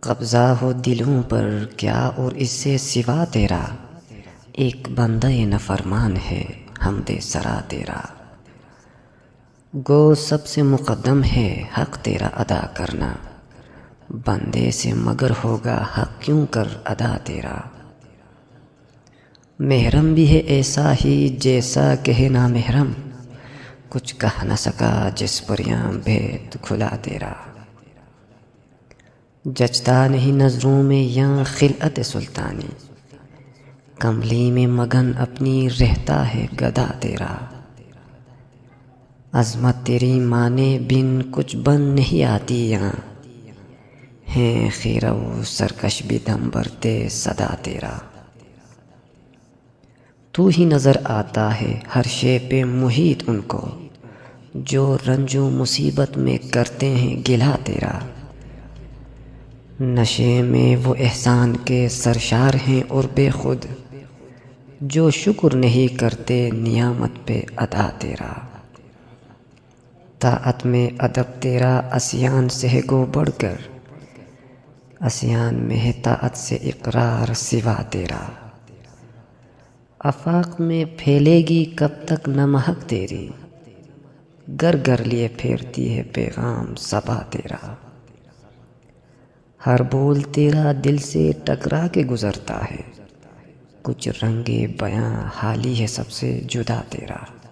قبضہ ہو دلوں پر کیا اور اس سے سوا تیرا، ایک بندہ نافرمان ہے حمد سرا تیرا۔ گو سب سے مقدم ہے حق تیرا ادا کرنا، بندے سے مگر ہوگا حق کیوں کر ادا تیرا۔ محرم بھی ہے ایسا ہی جیسا کہ نامحرم، کچھ کہہ نہ سکا جس پر یاں بھید کھلا تیرا۔ جچتا نہیں نظروں میں یاں خلعت سلطانی، کملی میں مگن اپنی رہتا ہے گدا تیرا۔ عظمت تیری مانے بن کچھ بن نہیں آتی یاں، ہیں خیرہ و سرکش بھی دم برتے صدا تیرا۔ تو ہی نظر آتا ہے ہر شے پہ محیط ان کو، جو رنج و مصیبت میں کرتے ہیں گلہ تیرا۔ نشے میں وہ احسان کے سرشار ہیں اور بے خود، جو شکر نہیں کرتے نعمت پہ ادا تیرا۔ طاعت میں ادب تیرا عصیان سے ہے گو بڑھ کر، عصیان میں ہے طاعت سے اقرار سوا تیرا۔ آفاق میں پھیلے گی کب تک نہ مہک تیری، گر گر لیے پھیرتی ہے پیغام صبا تیرا۔ ہر بول تیرا دل سے ٹکرا کے گزرتا ہے، کچھ رنگ بیاں حالی ہے سب سے جدا تیرا۔